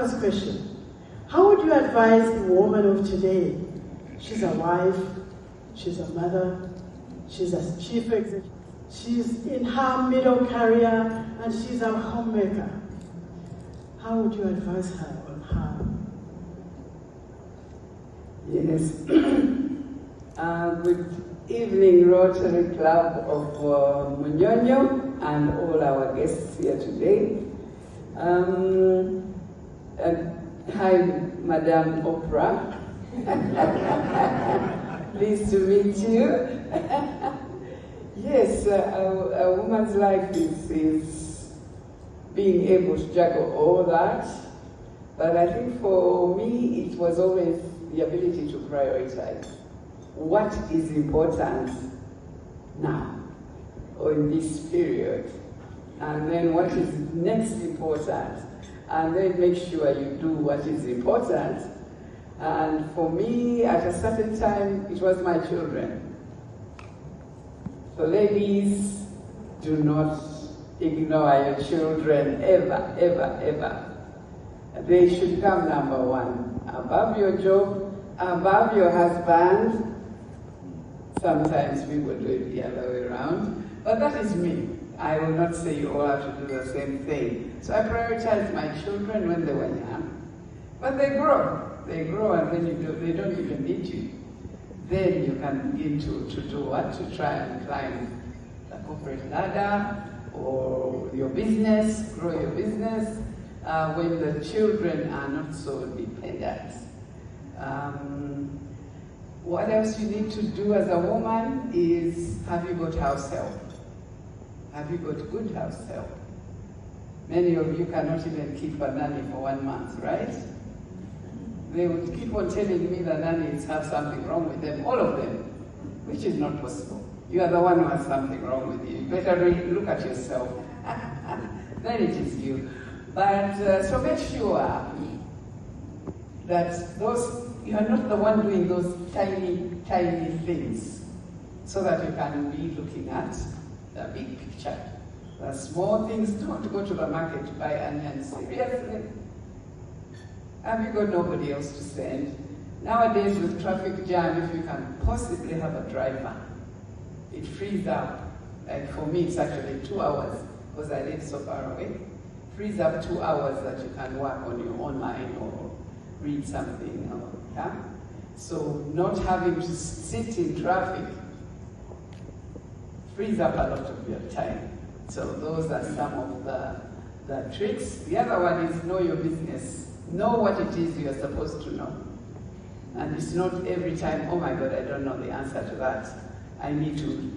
first question. How would you advise the woman of today? She's a wife, she's a mother, she's a chief executive, she's in her middle career, and she's a homemaker. How would you advise her on her? Yes. Good evening, Rotary Club of Munyonyo and all our guests here today. Hi, Madame Oprah. Pleased to meet you. Yes, a woman's life is being able to juggle all that. But I think for me, it was always the ability to prioritize. What is important now, or in this period? And then what is next important? And then make sure you do what is important. And for me, at a certain time, it was my children. So ladies, do not ignore your children, ever, ever, ever. They should come number one, above your job, above your husband. Sometimes people do it the other way around, but that is me. I will not say you all have to do the same thing. So I prioritized my children when they were young. But they grow, and then they don't even need you. Then you can begin to do what? To try and climb the corporate ladder, or your business, grow your business, when the children are not so dependent. What else you need to do as a woman is, have you got house help? Have you got good house help? Many of you cannot even keep a nanny for 1 month, right? They would keep on telling me the nannies have something wrong with them, all of them, which is not possible. You are the one who has something wrong with you. You better really look at yourself. Then it is you. But so make sure that you are not the one doing those tiny, tiny things, so that you can be looking at the big picture. The small things, don't go to the market to buy onions. Seriously? Have you got nobody else to send? Nowadays with traffic jam, if you can possibly have a driver, it frees up. Like for me, it's actually 2 hours, because I live so far away. Frees up 2 hours that you can work on your online or read something. Yeah? So not having to sit in traffic frees up a lot of your time. So those are some of the tricks. The other one is know your business. Know what it is you're supposed to know. And it's not every time, oh my God, I don't know the answer to that. I need to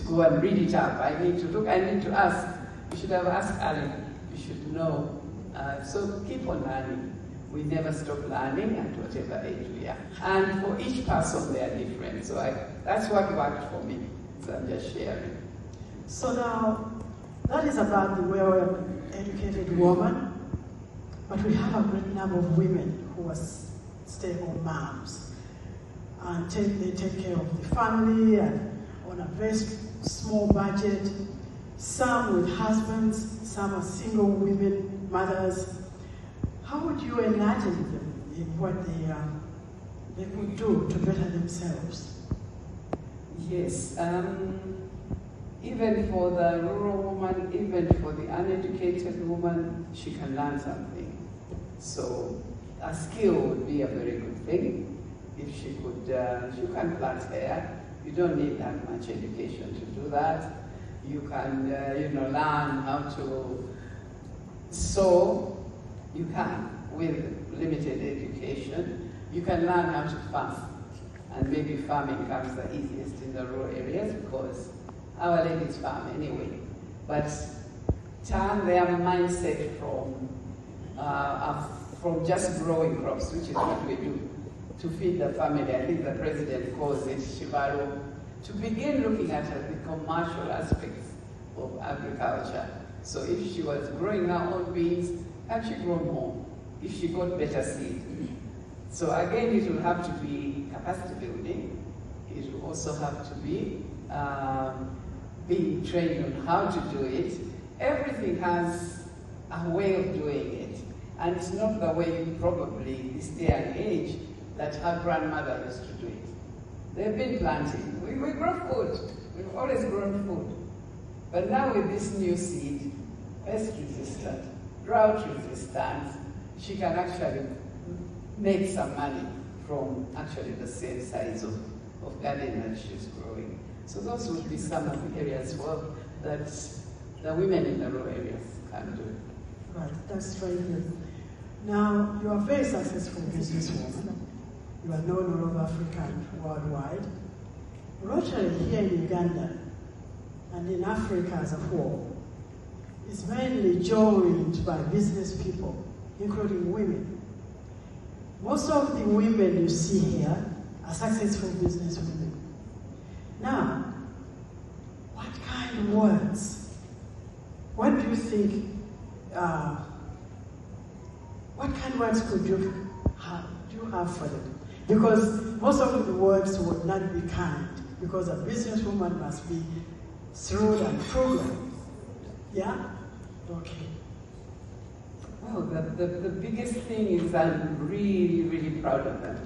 go and read it up. I need to look, I need to ask. You should have asked Ali. You should know. So keep on learning. We never stop learning at whatever age we are. And for each person, they are different. So that's what worked for me. So I'm just sharing. So now, that is about the well-educated woman, but we have a great number of women who are stay-at-home moms. And they take care of the family and on a very small budget. Some with husbands, some are single women, mothers. How would you enlighten them in what they could do to better themselves? Yes, even for the rural woman, even for the uneducated woman, she can learn something. So a skill would be a very good thing. If she could, you can plait hair. You don't need that much education to do that. You can, learn how to sew. You can, with limited education. You can learn how to farm. And maybe farming comes the easiest in the rural areas because our ladies farm anyway. But turn their mindset from just growing crops, which is what we do, to feed the family. I think the president calls it Shibaro, to begin looking at the commercial aspects of agriculture. So if she was growing her own beans, can she grow more? If she got better seed. So again, it will have to be capacity building. It will also have to be being trained on how to do it. Everything has a way of doing it. And it's not the way probably this day and age that her grandmother used to do it. They've been planting. We grow food. We've always grown food. But now with this new seed, pest resistant, drought resistant, she can actually make some money from actually the same size of garden that she's growing. So those would be some of the areas that the women in the rural areas can do. Right, that's very good. Now, you are a very successful businesswoman. You are known all over Africa and worldwide. Rotary here in Uganda and in Africa as a whole is mainly joined by business people, including women. Most of the women you see here are successful business women. Now, what kind of words? What do you think, what kind of words could you have for them? Because most of the words would not be kind, because a businesswoman must be shrewd and frugal. Yeah? Okay. Well, the biggest thing is I'm really, really proud of them.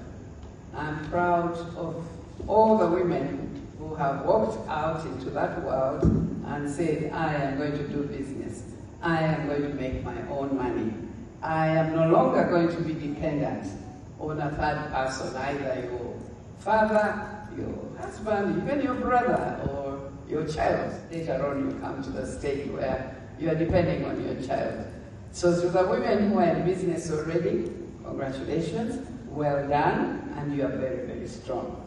I'm proud of all the women who have walked out into that world and said, I am going to do business. I am going to make my own money. I am no longer going to be dependent on a third person, either your father, your husband, even your brother, or your child. Later on you come to the stage where you are depending on your child. So to the women who are in business already, congratulations, well done, and you are very, very strong.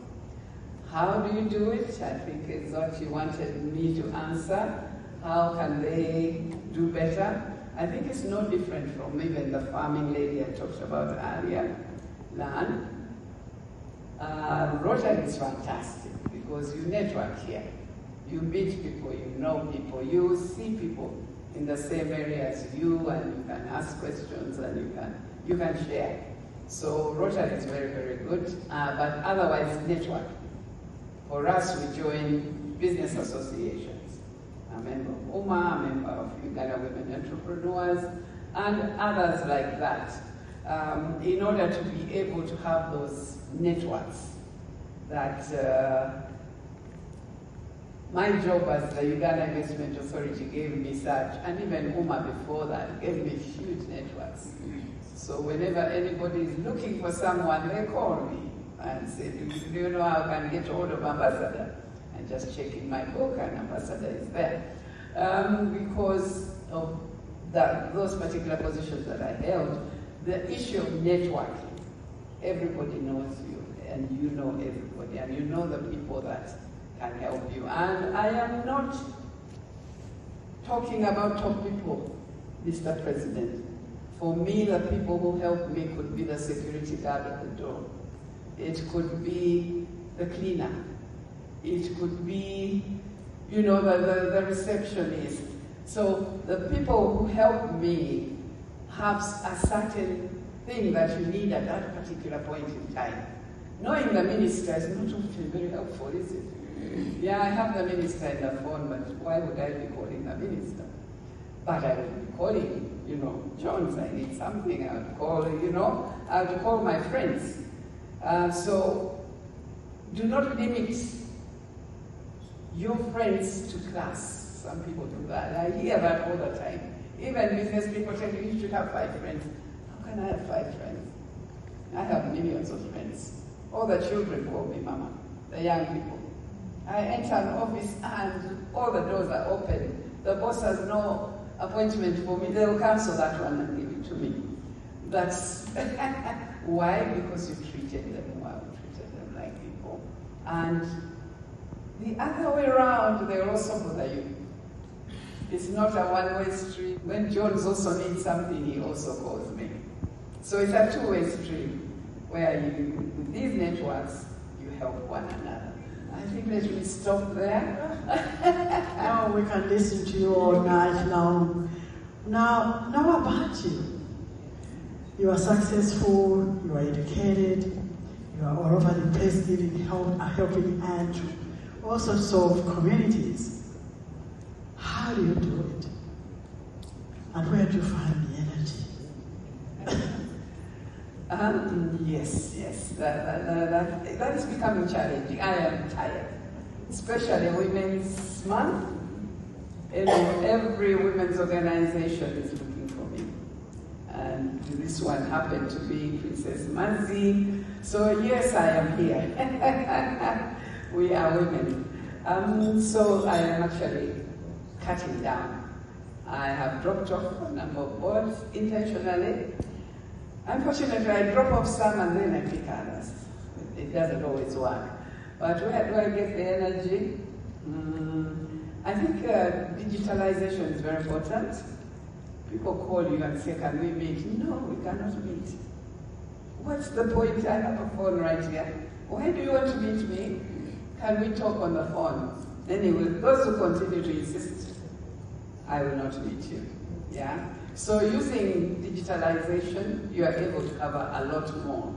How do you do it? I think is what you wanted me to answer. How can they do better? I think it's no different from even the farming lady I talked about earlier. Land. Rotary is fantastic because you network here. You meet people, you know people, you see people in the same area as you, and you can ask questions and you can share. So Rotary is very, very good, but otherwise network. For us, we join business associations. I'm a member of UMA, a member of Uganda Women Entrepreneurs, and others like that, in order to be able to have those networks that my job as the Uganda Investment Authority gave me such, and even UMA before that, gave me huge networks. So whenever anybody is looking for someone, they call me and say, do you know how I can get hold of Ambassador? And just check in my book, and Ambassador is there. Because of those particular positions that I held, the issue of networking, everybody knows you, and you know everybody, and you know the people that can help you. And I am not talking about top people, Mr. President. For me, the people who helped me could be the security guard at the door. It could be the cleaner. It could be, you know, the receptionist. So the people who helped me have a certain thing that you need at that particular point in time. Knowing the minister is not often very helpful, is it? Yeah, I have the minister in the phone, but why would I be calling the minister? But I would be calling, you know, Jones, I need something. I would call, you know, I would call my friends. So do not limit your friends to class. Some people do that. I hear that all the time. Even business people tell you, you should have 5 friends. How can I have 5 friends? I have millions of friends. All the children call me mama, the young people. I enter an office and all the doors are open. The boss has no appointment for me. They'll cancel that one and give it to me. That's why? Because you treated them well, treated them like people. And the other way around, they'll also bother you. It's not a one-way street. When Jones also needs something, he also calls me. So it's a two-way street where you, with these networks, you help one another. I think let me stop there. Now we can listen to you all night long. Now about you. You are successful, you are educated, you are all over the place giving helping hand to all sorts of communities. How do you do it? And where do you find the energy? Yes. That is becoming challenging. I am tired, especially Women's Month. You know, every women's organization is looking for me. And this one happened to be Princess Mazi. So yes, I am here. We are women. So I am actually cutting down. I have dropped off a number of boards intentionally. Unfortunately, I drop off some and then I pick others. It doesn't always work. But where do I get the energy? I think digitalization is very important. People call you and say, can we meet? No, we cannot meet. What's the point? I have a phone right here. Why do you want to meet me? Can we talk on the phone? Anyway, those who continue to insist, I will not meet you. Yeah? So using digitalization, you are able to cover a lot more.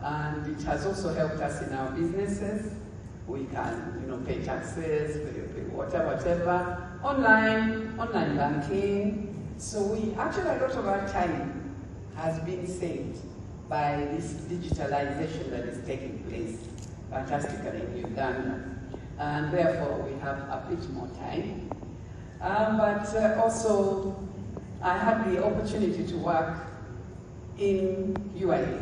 And it has also helped us in our businesses. We can, pay taxes, pay water, whatever, online banking. So actually a lot of our time has been saved by this digitalization that is taking place fantastically in Uganda. And therefore we have a bit more time. But also, I had the opportunity to work in UAE,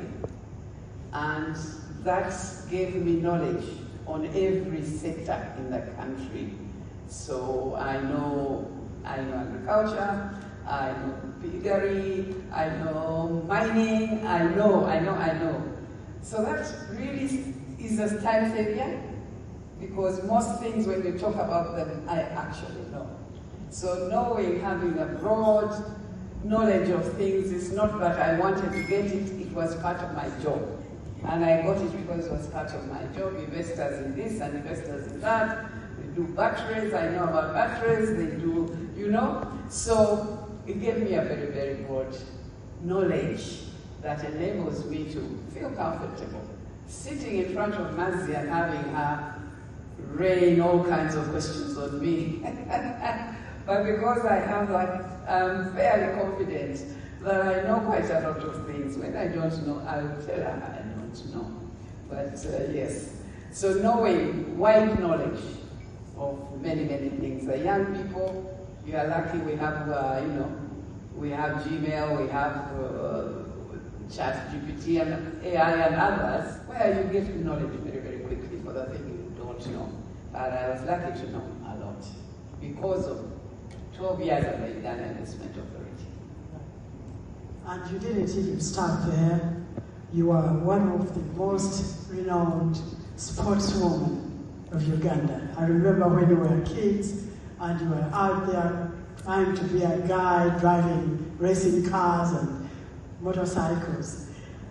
and that gave me knowledge on every sector in the country. So I know agriculture, I know piggery, I know mining, I know. So that really is a time savior, because most things when you talk about them, I actually know. So knowing, having a broad knowledge of things is not that I wanted to get it, it was part of my job. And I got it because it was part of my job. Investors in this and investors in that. They do batteries, I know about batteries, they do, So it gave me a very, very broad knowledge that enables me to feel comfortable. Sitting in front of Mazi and having her rain all kinds of questions on me. But because I have I'm fairly confident that I know quite a lot of things. When I don't know, I will tell her I don't know. But yes, so knowing wide knowledge of many, many things. The young people, you are lucky we have, we have Gmail, we have ChatGPT and AI and others, where you get knowledge very, very quickly for the thing you don't know. And I was lucky to know a lot because of 12 years at the Uganda Investment Authority. And you didn't even start there. You are one of the most renowned sportswomen of Uganda. I remember when you were kids and you were out there trying to be a guy driving racing cars and motorcycles.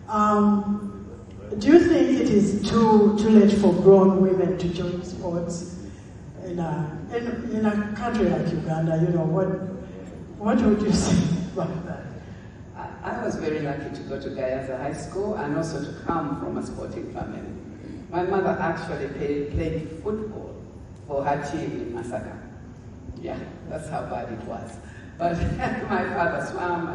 Do you think it is too late for grown women to join sports in a country like Uganda? What would you say about that? I was very lucky to go to Gayaza High School and also to come from a sporting family. My mother actually played football for her team in Masaka. Yeah, that's how bad it was. But my father swam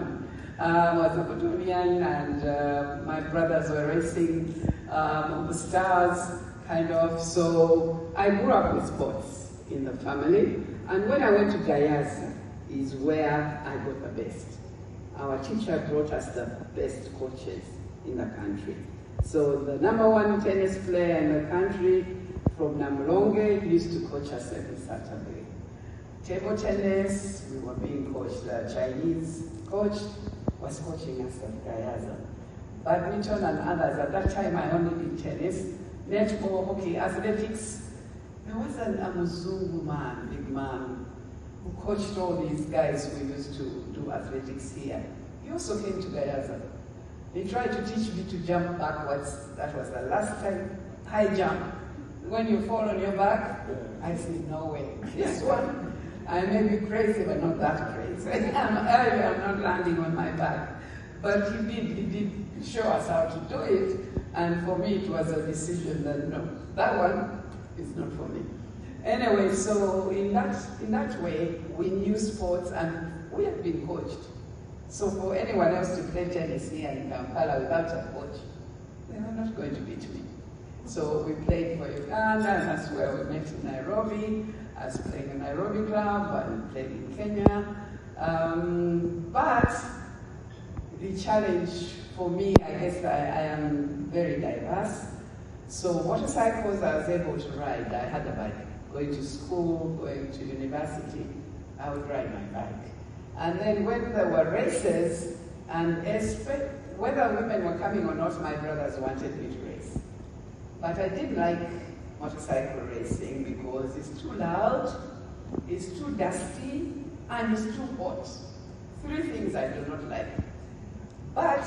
and was a Botonian, and my brothers were racing on the stars, kind of. So I grew up with sports in the family. And when I went to Gayaza is where I got the best. Our teacher brought us the best coaches in the country. So the #1 tennis player in the country from Namlonge used to coach us every Saturday. Table tennis, we were being coached. The Chinese coach was coaching us at Gayaza. Badminton and others. At that time, I only did tennis. Netball, hockey, athletics. There was a Muzungu man, big man, who coached all these guys who used to do athletics here. He also came to Gayaza. He tried to teach me to jump backwards. That was the last time. High jump. When you fall on your back, I said, no way. This one, I may be crazy, but not that crazy. I'm not landing on my back. But he did show us how to do it. And for me, it was a decision that, no, that one is not for me. Anyway, so in that way, we knew sports and we had been coached. So for anyone else to play tennis here in Kampala without a coach, they are not going to beat me. So we played for Uganda, and that's where we met in Nairobi. I was playing in Nairobi club, and played in Kenya. But the challenge for me, I guess I am very diverse. So motorcycles I was able to ride. I had a bike. Going to school, going to university, I would ride my bike. And then when there were races, and whether women were coming or not, my brothers wanted me to race. But I didn't like motorcycle racing because it's too loud, it's too dusty, and it's too hot. 3 things I do not like. But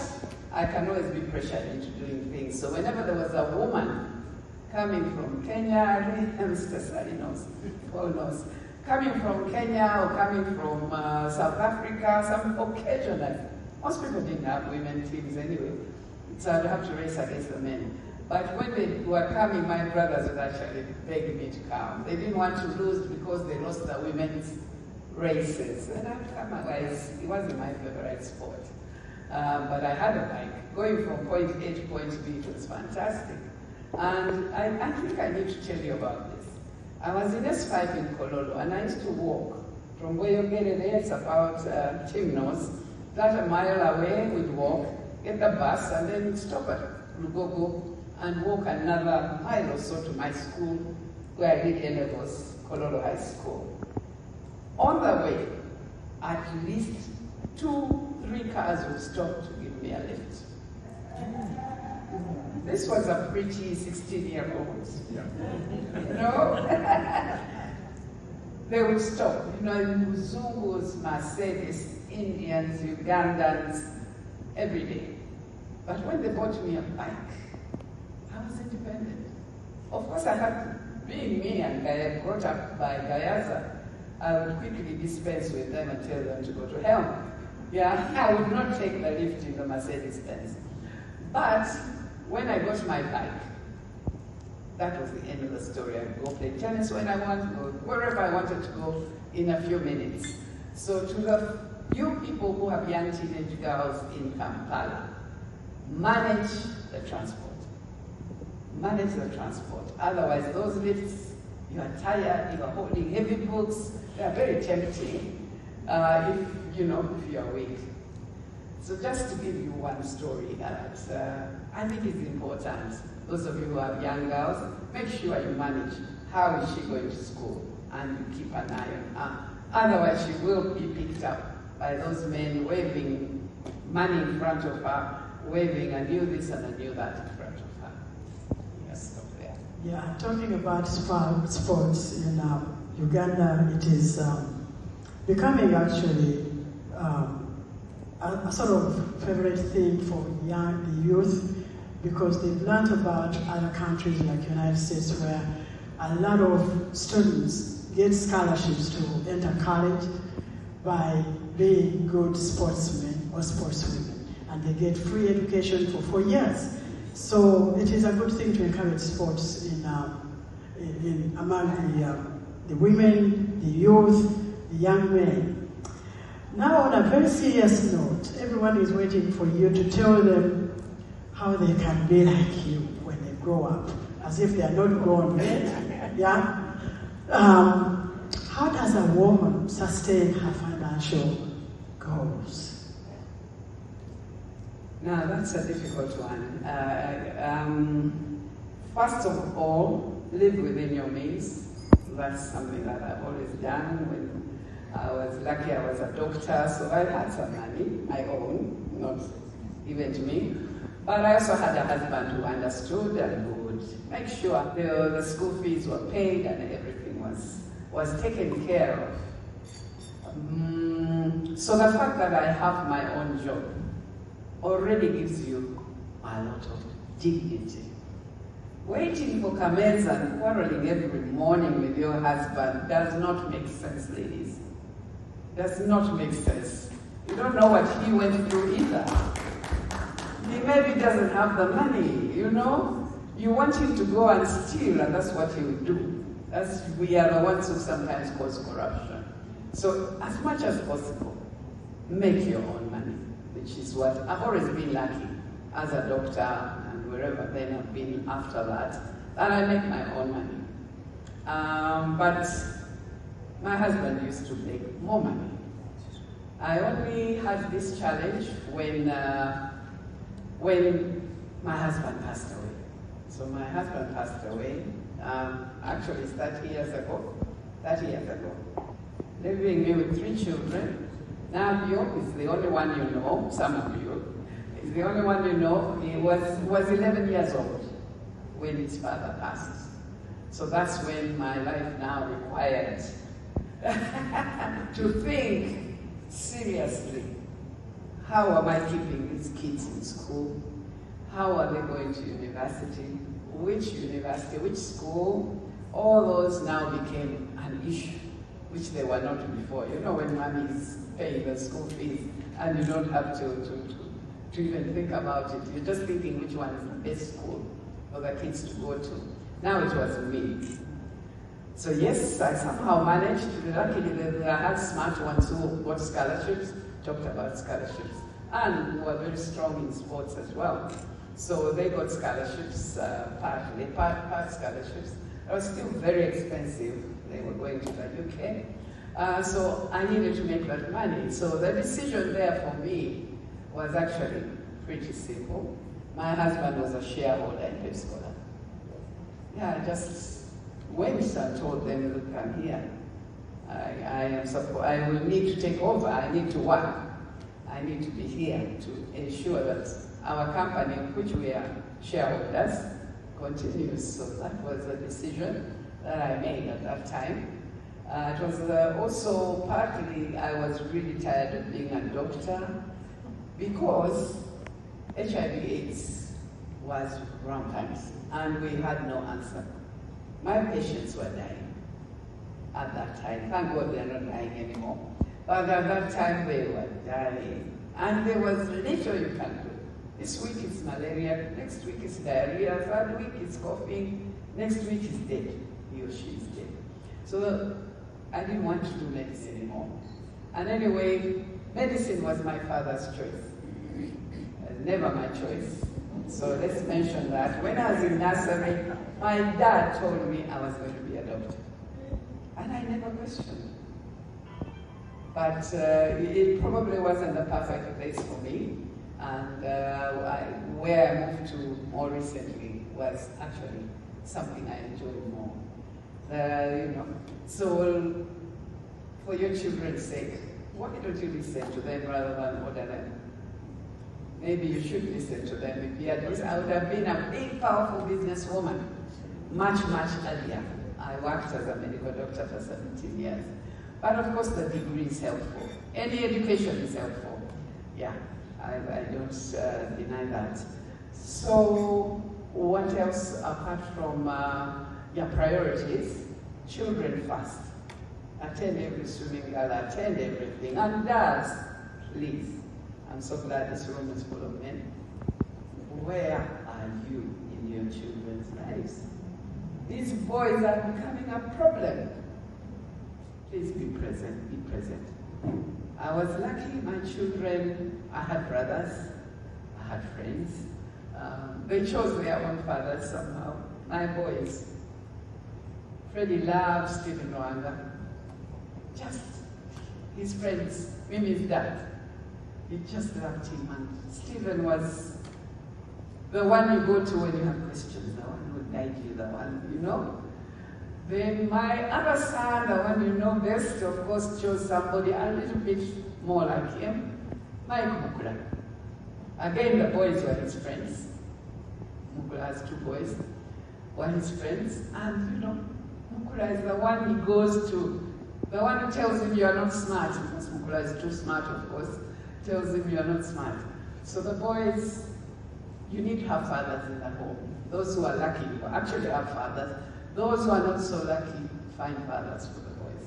I can always be pressured into doing things. So whenever there was a woman coming from Kenya, Mr. Sally knows, Paul knows, coming from Kenya or coming from South Africa, some occasionally, most people didn't have women teams anyway, so I'd have to race against the men. But when they were coming, my brothers would actually beg me to come. They didn't want to lose because they lost the women's races. And otherwise, it wasn't my favorite sport. But I had a bike. Going from point A to point B, it was fantastic. And I think I need to tell you about this. I was in S5 in Kololo, and I used to walk from where you get it, it's about Timnos. That a mile away, we'd walk, get the bus, and then stop at Lugogo and walk another mile or so to my school, where I did A-levels, Kololo High School. On the way, at least 2-3 cars would stop to give me a lift. This was a pretty 16-year-old. You know? They would stop. You know, Muzungus, Mercedes, Indians, Ugandans, every day. But when they bought me a bike, I was independent. Of course, I had, being me and Gaya, brought up by Gayaza, I would quickly dispense with them and tell them to go to hell. Yeah, I would not take the lift in the Mercedes-Benz. But when I got my bike, that was the end of the story. I would go play tennis when I wanted, or wherever I wanted to go in a few minutes. So to the few people who have young teenage girls in Kampala, manage the transport. Manage the transport. Otherwise, those lifts, you are tired, you are holding heavy books, they are very tempting if you are weak. So just to give you one story that I think is important. Those of you who have young girls, make sure you manage how is she going to school and you keep an eye on her. Otherwise, she will be picked up by those men waving money in front of her, waving a new this and a new that in front of her. Yes, stop there. Yeah, talking about sports in Uganda, it is becoming actually a sort of favorite thing for the youth, because they've learned about other countries like United States where a lot of students get scholarships to enter college by being good sportsmen or sportswomen, and they get free education for 4 years. So it is a good thing to encourage sports among the women, the youth, the young men. Now, on a very serious note, everyone is waiting for you to tell them how they can be like you when they grow up, as if they are not grown yet. Yeah? How does a woman sustain her financial goals? Now, that's a difficult one. First of all, live within your means. That's something that I've always done. When I was lucky, I was a doctor, so I had some money, my own, not given to me. But I also had a husband who understood and who would make sure the school fees were paid and everything was taken care of. So the fact that I have my own job already gives you a lot of dignity. Waiting for Kameza and quarreling every morning with your husband does not make sense, ladies. Does not make sense. You don't know what he went through either. He maybe doesn't have the money, you know? You want him to go and steal, and that's what he would do. We are the ones who sometimes cause corruption. So as much as possible, make your own money. which is what I've always been lucky as a doctor and wherever then I've been after that I make my own money. But my husband used to make more money. I only had this challenge when my husband passed away. So my husband passed away, actually it's 30 years ago. Leaving me with 3 children. Now Bio is the only one you know, some of you, is the only one you know. He was 11 years old when his father passed. So that's when my life now required to think seriously. How am I keeping these kids in school? How are they going to university? Which university, which school? All those now became an issue, which they were not before. You know, when mommy is paying the school fees and you don't have to even think about it. You're just thinking which one is the best school for the kids to go to. Now it was me. So yes, I somehow managed. Luckily, I had smart ones who got scholarships, talked about scholarships, and were very strong in sports as well. So they got scholarships, part scholarships. It was still very expensive. They were going to the UK. So I needed to make that money. So the decision there for me was actually pretty simple. My husband was a shareholder in Pepsi-Cola. Yeah, I just went and told them, look, I'm here. I will need to take over. I need to work. I need to be here to ensure that our company, in which we are shareholders, continues. So that was a decision that I made at that time. It was also partly I was really tired of being a doctor because HIV/AIDS was rampant and we had no answer. My patients were dying at that time. Thank God they're not dying anymore. But at that time they were dying. And there was little you can do. This week it's malaria, next week it's diarrhea, third week it's coughing, next week is dead. He or she is dead. So I didn't want to do medicine anymore. And anyway, medicine was my father's choice. Never my choice. So let's mention that. When I was in nursery, my dad told me I was going to be a doctor. And I never questioned. But it probably wasn't the perfect place for me. And where I moved to more recently was actually something I enjoyed more. So for your children's sake, why don't you listen to them rather than order them? Maybe you should listen to them. If you had listened, I would have been a big, powerful businesswoman much, much earlier. I worked as a medical doctor for 17 years. But of course, the degree is helpful. Any education is helpful. Yeah, I don't deny that. So what else apart from your priorities? Children first. Attend every swimming gala, attend everything. And dads, please. I'm so glad this room is full of men. Where are you in your children's lives? These boys are becoming a problem. Please be present, be present. I was lucky, my children, I had brothers, I had friends. They chose their own fathers somehow. My boys. Freddie loves Stephen Rwanda. Just his friends, Mimi's dad. He just loved him, and Stephen was the one you go to when you have questions, the one who would guide you, the one, you know. Then my other son, the one you know best, of course, chose somebody a little bit more like him, Mike Mukula. Again, the boys were his friends. Mukula has 2 boys, were his friends, and you know, Mukula is the one he goes to, the one who tells him you are not smart, because Mukula is too smart, of course. Tells him you are not smart. So the boys, you need to have fathers in the home. Those who are lucky will actually have fathers. Those who are not so lucky, find fathers for the boys.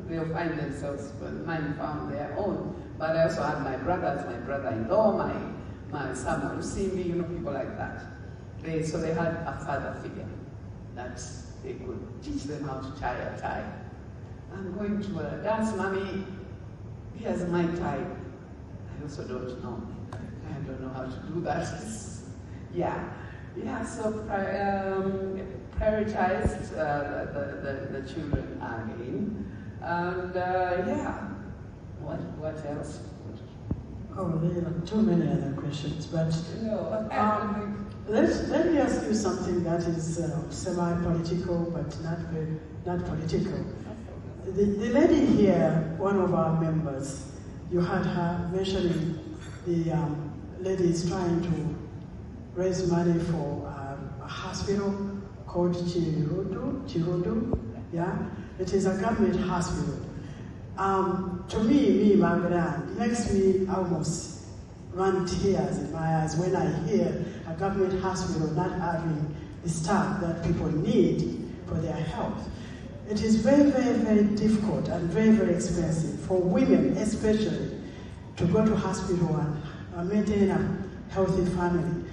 They'll find themselves, mine found their own. But I also have my brothers, my brother-in-law, my Samuel Usimbi, you know, people like that. So they had a father figure that they could teach them how to tie a tie. I'm going to a dance, mommy, here's my tie. I also don't know. I don't know how to do that. Yeah. So prioritized the children again. And what else? Oh, there are too many other questions, but no. let me ask you something that is semi-political, but not political. The lady here, one of our members, you had her mentioning the lady is trying to raise money for a hospital called Chirudu. Yeah, it is a government hospital. To me, Margaret, it makes me almost run tears in my eyes when I hear a government hospital not having the staff that people need for their health. It is very, very, very difficult and very, very expensive for women, especially, to go to hospital and maintain a healthy family.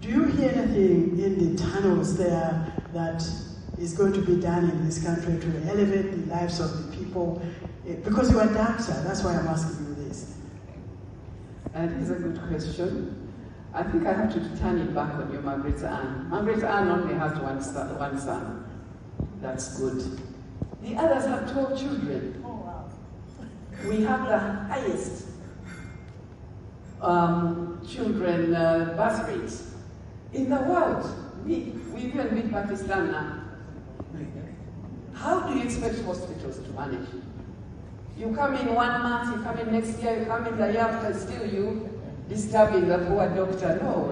Do you hear anything in the tunnels there that is going to be done in this country to elevate the lives of the people? Because you are a doctor, that's why I'm asking you this. That is a good question. I think I have to turn it back on you, Margaret Ann. Margaret Ann only has one son. That's good. The others have 12 children. Oh, wow. We have the highest children birth rate in the world. We even beat Pakistan now. How do you expect hospitals to manage? You come in 1 month, you come in next year, you come in the year after, still you disturbing the poor doctor. No.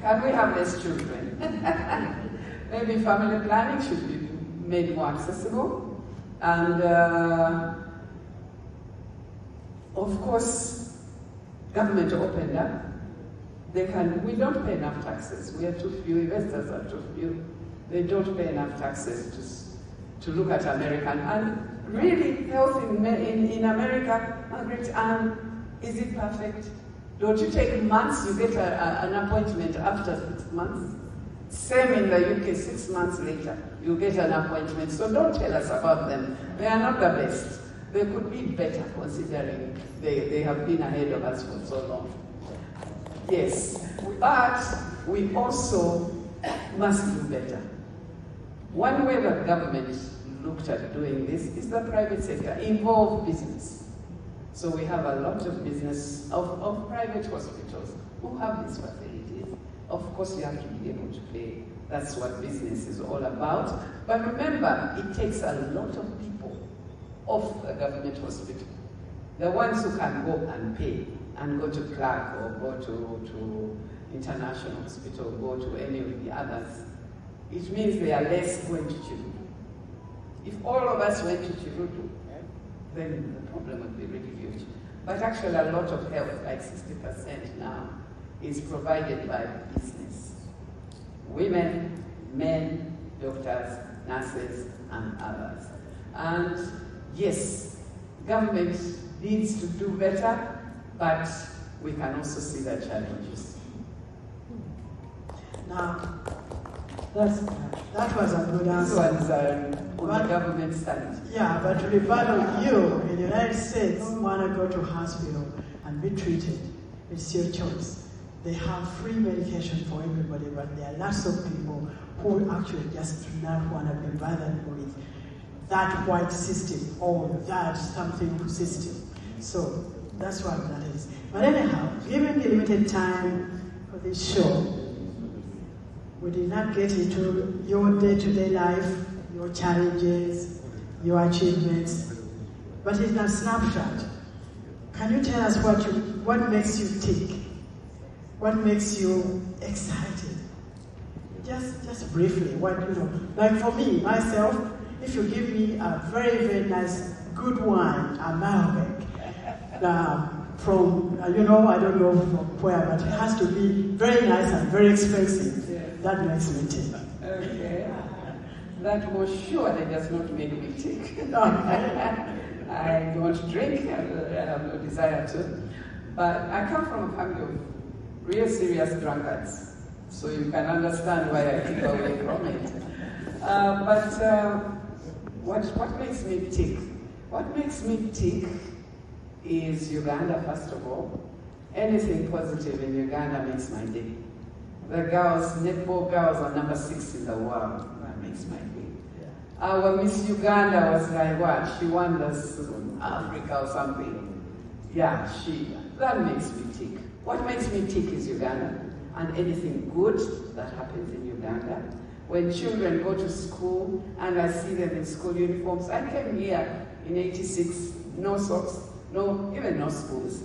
Can we have less children? Maybe family planning should be made more accessible. And of course, government opened up. We don't pay enough taxes. We are too few, investors are too few. They don't pay enough taxes to look at American. And really, health in America, Margaret Ann, is it perfect? Don't you take months, you get an appointment after 6 months? Same in the UK, 6 months later, you get an appointment. So don't tell us about them. They are not the best. They could be better considering they have been ahead of us for so long. Yes, but we also must do better. One way the government looked at doing this is the private sector, involve business. So we have a lot of business of private hospitals who have these facilities. Of course, you have to be able to pay. That's what business is all about. But remember, it takes a lot of people off a government hospital. The ones who can go and pay and go to Clark or go to International Hospital, go to any of the others, it means they are less going to Chirudu. If all of us went to Chirudu, then the problem would be really huge. But actually a lot of health, like 60% now, is provided by business. Women, men, doctors, nurses, and others. And yes, government needs to do better, but we can also see the challenges. Now, that was a good answer. This one's on the government side. Yeah, but to rebut on you, in the United States, want to go to hospital and be treated. It's your choice. They have free medication for everybody, but there are lots of people who actually just do not want to be bothered with that white system or that something system. So that's what that is. But anyhow, given the limited time for this show, we did not get into your day-to-day life, your challenges, your achievements, but in a snapshot, can you tell us what makes you tick? What makes you excited? Just briefly, like for me, myself, if you give me a very, very nice, good wine, a Malbec, from, I don't know from where, but it has to be very nice and very expensive. Yeah. That makes me tick. Okay. That was surely does not make me tick. I don't drink, I have no desire to. But I come from a family of real serious drunkards, so you can understand why I keep away from it. What makes me tick? What makes me tick is Uganda, first of all. Anything positive in Uganda makes my day. The girls, netball girls are number 6 in the world. That makes my day. Yeah. Our Miss Uganda was like, what? She won this Africa or something. Yeah, that makes me tick. What makes me tick is Uganda. And anything good that happens in Uganda. When children go to school and I see them in school uniforms, I came here in '86, no socks, even no schools,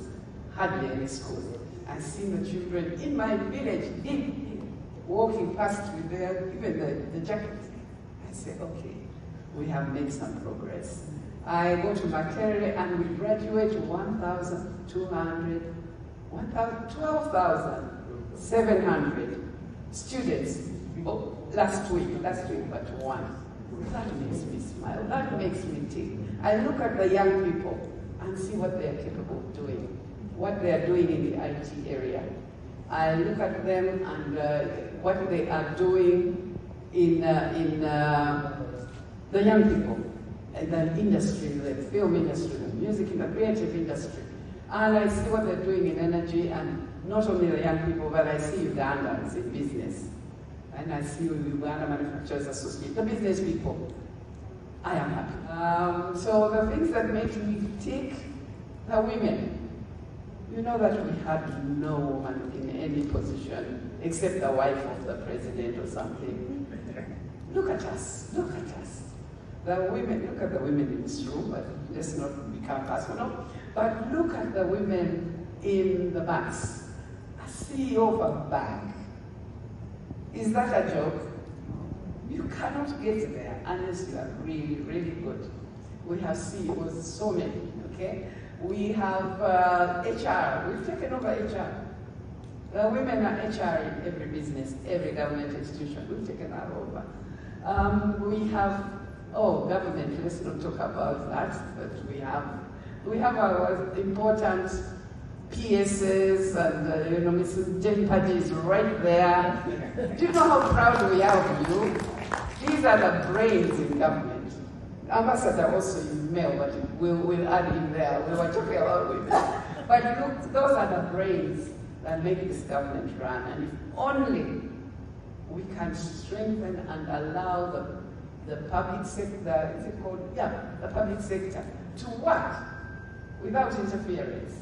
hardly any schools. I see the children in my village, walking past with even the jackets. I say, okay, we have made some progress. I go to Makerere and we graduate 12,700 students. Last week but one. That makes me smile, that makes me tick. I look at the young people and see what they are capable of doing, what they are doing in the IT area. I look at them and what they are doing in the young people, in the industry, the film industry, the music, in the creative industry. And I see what they're doing in energy, and not only the young people, but I see Ugandans in business. And I see Uganda Manufacturers Association, the business people. I am happy. So the things that make me tick, the women. You know that we had no woman in any position except the wife of the president or something. Look at us, look at us. The women, look at the women in this room, but let's not become personal. But look at the women in the banks. A CEO of a bank. Is that a joke? You cannot get there unless you are really, really good. We have CEOs, so many, okay? We have HR, we've taken over HR. The women are HR in every business, every government institution, we've taken that over. We have, government, let's not talk about that, but we have our important PSs and, Mrs. Jane Paddy is right there. Do you know how proud we are of you? These are the brains in government. Ambassador also is male, but we'll add in there. We were talking about women. But look, those are the brains that make this government run. And if only we can strengthen and allow the public sector, is it called? Yeah, the public sector to work without interference.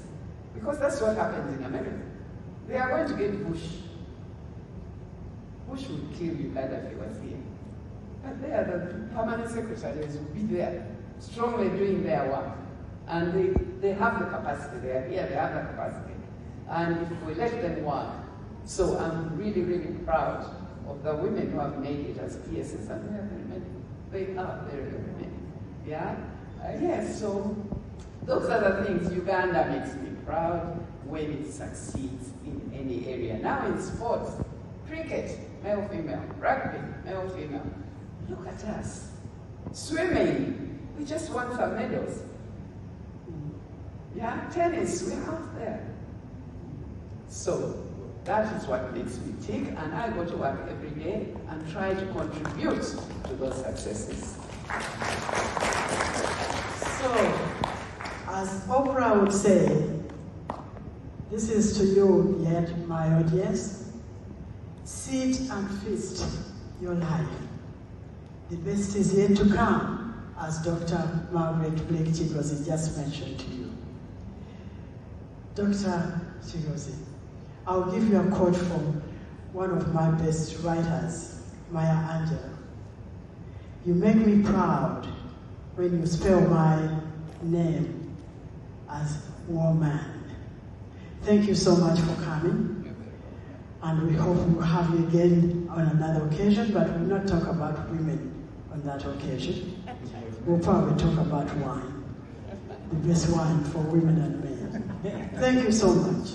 Because that's what happens in America. They are going to get Bush. Bush would kill Uganda if he was here. But they are the permanent secretaries will be there, strongly doing their work. And they have the capacity. They are here, they have the capacity. And if we let them work. So I'm really, really proud of the women who have made it as PSS. And they are very many. They are very, very many. Yeah? Yes, so those are the things. Uganda makes me proud when it succeeds in any area. Now in sports, cricket, male, female, rugby, male, female. Look at us. Swimming, we just won some medals. Yeah, tennis, we're out there. So that is what makes me tick, and I go to work every day and try to contribute to those successes. So, as Oprah would say, this is to you, yet my audience, sit and feast your life. The best is yet to come, as Dr. Maggie Blick Kigozi just mentioned to you. Dr. Kigozi, I'll give you a quote from one of my best writers, Maya Angelou. You make me proud when you spell my name as woman. Thank you so much for coming. And we hope we'll have you again on another occasion, but we'll not talk about women on that occasion. We'll probably talk about wine, the best wine for women and men. Thank you so much.